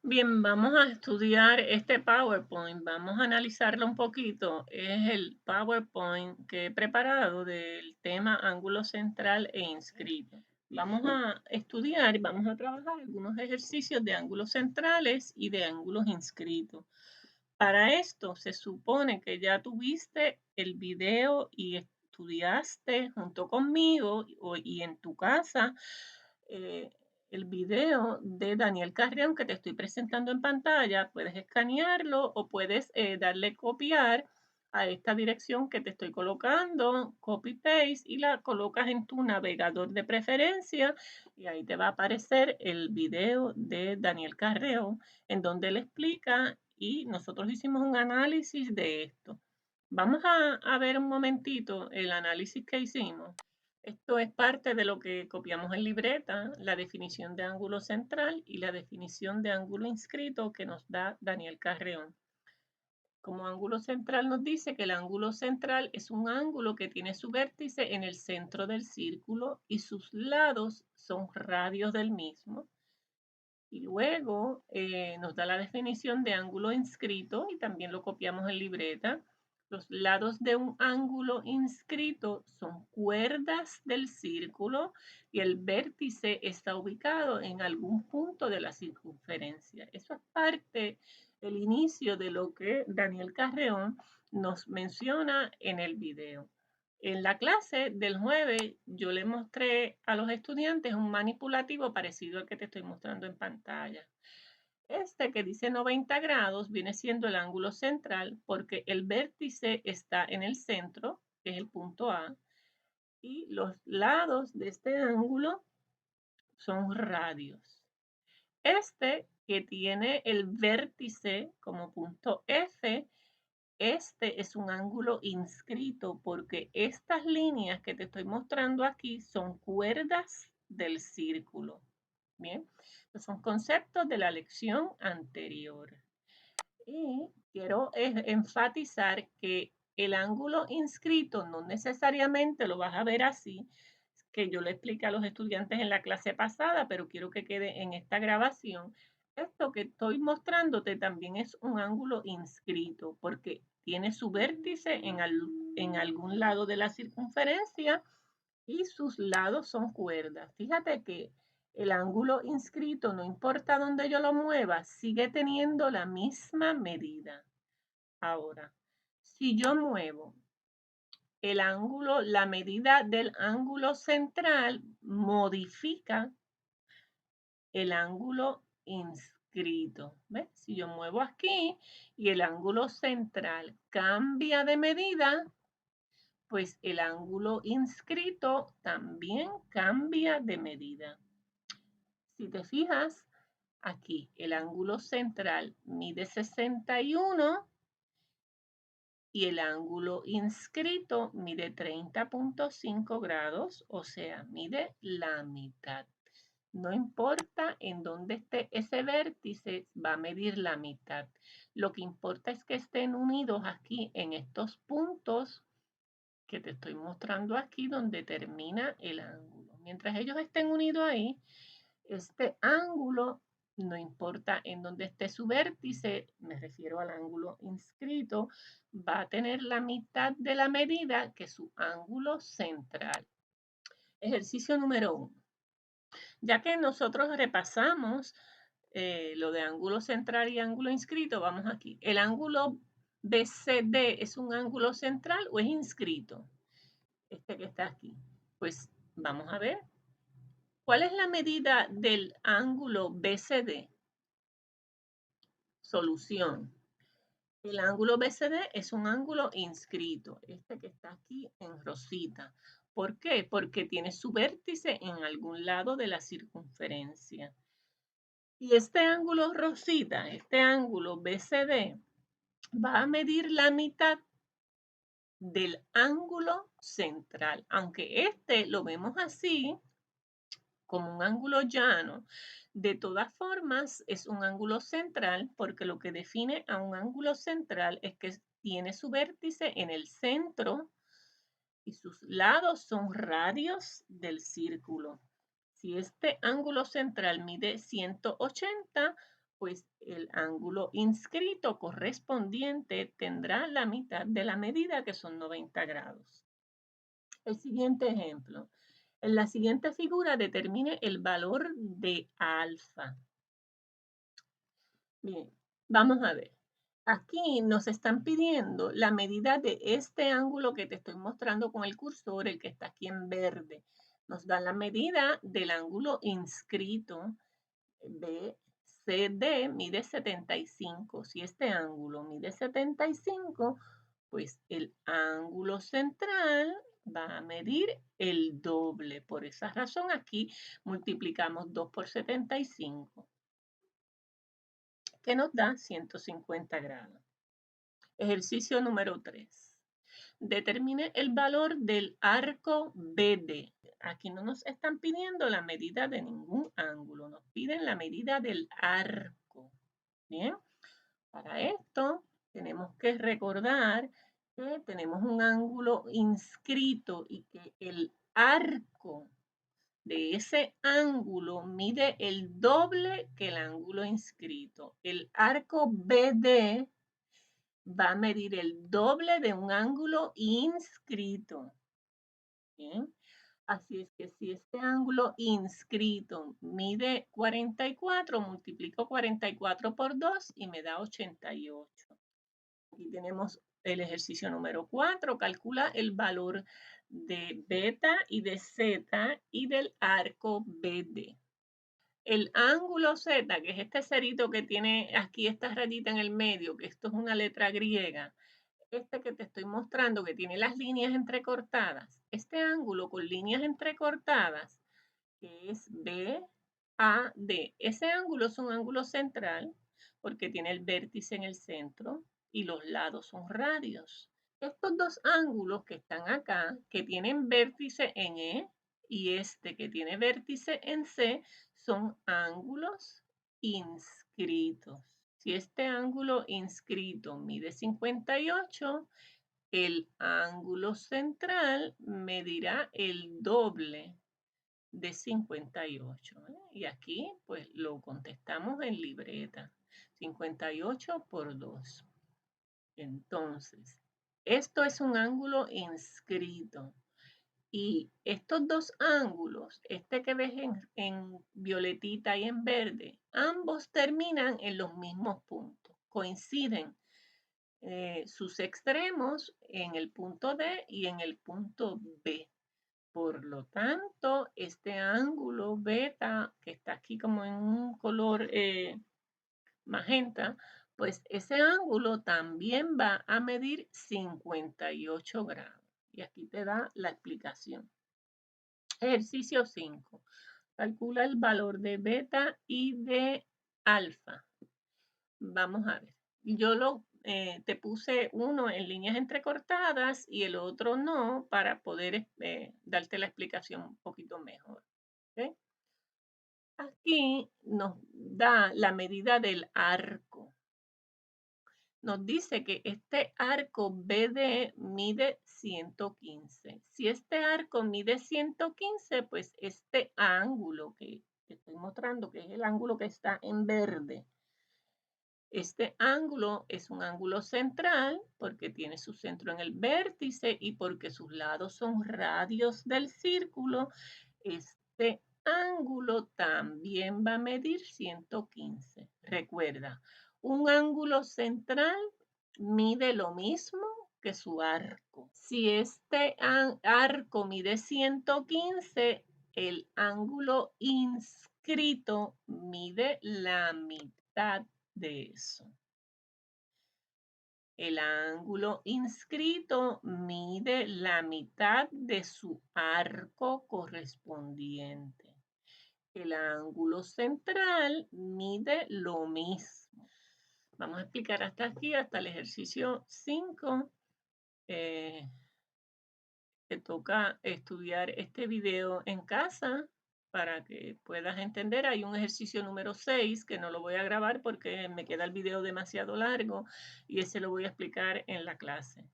Bien, vamos a estudiar este PowerPoint, vamos a analizarlo un poquito. Es el PowerPoint que he preparado del tema ángulo central e inscrito. Vamos a estudiar y vamos a trabajar algunos ejercicios de ángulos centrales y de ángulos inscritos. Para esto se supone que ya tuviste el video y estudiaste junto conmigo y en tu casa eh, el video de Daniel Carrión que te estoy presentando en pantalla. Puedes escanearlo o puedes darle copiar a esta dirección que te estoy colocando, copy paste, y la colocas en tu navegador de preferencia y ahí te va a aparecer el video de Daniel Carreón en donde él explica y nosotros hicimos un análisis de esto. Vamos a ver un momentito el análisis que hicimos. Esto es parte de lo que copiamos en libreta, la definición de ángulo central y la definición de ángulo inscrito que nos da Daniel Carreón. Como ángulo central nos dice que el ángulo central es un ángulo que tiene su vértice en el centro del círculo y sus lados son radios del mismo. Y luego nos da la definición de ángulo inscrito y también lo copiamos en libreta. Los lados de un ángulo inscrito son cuerdas del círculo y el vértice está ubicado en algún punto de la circunferencia. Eso es parte del inicio de lo que Daniel Carreón nos menciona en el video. En la clase del jueves yo le mostré a los estudiantes un manipulativo parecido al que te estoy mostrando en pantalla. Este que dice 90 grados viene siendo el ángulo central porque el vértice está en el centro, que es el punto A, y los lados de este ángulo son radios. Este que tiene el vértice como punto F, este es un ángulo inscrito porque estas líneas que te estoy mostrando aquí son cuerdas del círculo. Bien, estos son conceptos de la lección anterior. Y quiero enfatizar que el ángulo inscrito no necesariamente lo vas a ver así, que yo le expliqué a los estudiantes en la clase pasada, pero quiero que quede en esta grabación. Esto que estoy mostrándote también es un ángulo inscrito, porque tiene su vértice en algún lado de la circunferencia y sus lados son cuerdas. Fíjate que el ángulo inscrito, no importa dónde yo lo mueva, sigue teniendo la misma medida. Ahora, si yo muevo el ángulo, la medida del ángulo central modifica el ángulo inscrito. ¿Ves? Si yo muevo aquí y el ángulo central cambia de medida, pues el ángulo inscrito también cambia de medida. Si te fijas, aquí el ángulo central mide 61 y el ángulo inscrito mide 30.5 grados, o sea, mide la mitad. No importa en dónde esté ese vértice, va a medir la mitad. Lo que importa es que estén unidos aquí en estos puntos que te estoy mostrando aquí donde termina el ángulo. Mientras ellos estén unidos ahí, este ángulo, no importa en dónde esté su vértice, me refiero al ángulo inscrito, va a tener la mitad de la medida que su ángulo central. Ejercicio número 1. Ya que nosotros repasamos lo de ángulo central y ángulo inscrito, vamos aquí. ¿El ángulo BCD es un ángulo central o es inscrito? Este que está aquí. Pues vamos a ver. ¿Cuál es la medida del ángulo BCD? Solución. El ángulo BCD es un ángulo inscrito, este que está aquí en rosita. ¿Por qué? Porque tiene su vértice en algún lado de la circunferencia. Y este ángulo rosita, este ángulo BCD, va a medir la mitad del ángulo central. Aunque este lo vemos así, como un ángulo llano, de todas formas es un ángulo central porque lo que define a un ángulo central es que tiene su vértice en el centro y sus lados son radios del círculo. Si este ángulo central mide 180, pues el ángulo inscrito correspondiente tendrá la mitad de la medida, que son 90 grados. El siguiente ejemplo. En la siguiente figura determine el valor de alfa. Bien, vamos a ver. Aquí nos están pidiendo la medida de este ángulo que te estoy mostrando con el cursor, el que está aquí en verde. Nos dan la medida del ángulo inscrito. BCD mide 75. Si este ángulo mide 75, pues el ángulo central va a medir el doble. Por esa razón aquí multiplicamos 2 por 75, que nos da 150 grados. Ejercicio número 3. Determine el valor del arco BD. Aquí no nos están pidiendo la medida de ningún ángulo, nos piden la medida del arco. Bien, para esto tenemos que recordar que tenemos un ángulo inscrito y que el arco de ese ángulo mide el doble que el ángulo inscrito. El arco BD va a medir el doble de un ángulo inscrito. Bien. Así es que si este ángulo inscrito mide 44, multiplico 44 por 2 y me da 88. Aquí tenemos el ejercicio número 4. Calcula el valor de beta y de zeta y del arco BD. El ángulo Z, que es este cerito que tiene aquí esta rayita en el medio, que esto es una letra griega, este que te estoy mostrando que tiene las líneas entrecortadas, este ángulo con líneas entrecortadas, que es BAD, ese ángulo es un ángulo central porque tiene el vértice en el centro y los lados son radios. Estos dos ángulos que están acá, que tienen vértice en E, y este que tiene vértice en C, son ángulos inscritos. Si este ángulo inscrito mide 58, el ángulo central medirá el doble de 58. Y aquí pues lo contestamos en libreta. 58 por 2. Entonces, esto es un ángulo inscrito. Y estos dos ángulos, este que ves en violetita y en verde, ambos terminan en los mismos puntos. Coinciden sus extremos en el punto D y en el punto B. Por lo tanto, este ángulo beta, que está aquí como en un color magenta, pues ese ángulo también va a medir 58 grados. Y aquí te da la explicación. Ejercicio 5. Calcula el valor de beta y de alfa. Vamos a ver. Yo te puse uno en líneas entrecortadas y el otro no para poder darte la explicación un poquito mejor. ¿Okay? Aquí nos da la medida del arco. Nos dice que este arco BD mide 115. Si este arco mide 115, pues este ángulo que te estoy mostrando, que es el ángulo que está en verde, este ángulo es un ángulo central porque tiene su centro en el vértice y porque sus lados son radios del círculo. Este ángulo también va a medir 115. Recuerda, un ángulo central mide lo mismo que su arco. Si este arco mide 115, el ángulo inscrito mide la mitad de eso. El ángulo inscrito mide la mitad de su arco correspondiente. El ángulo central mide lo mismo. Vamos a explicar hasta aquí, hasta el ejercicio 5. Te toca estudiar este video en casa para que puedas entender. Hay un ejercicio número 6 que no lo voy a grabar porque me queda el video demasiado largo y ese lo voy a explicar en la clase.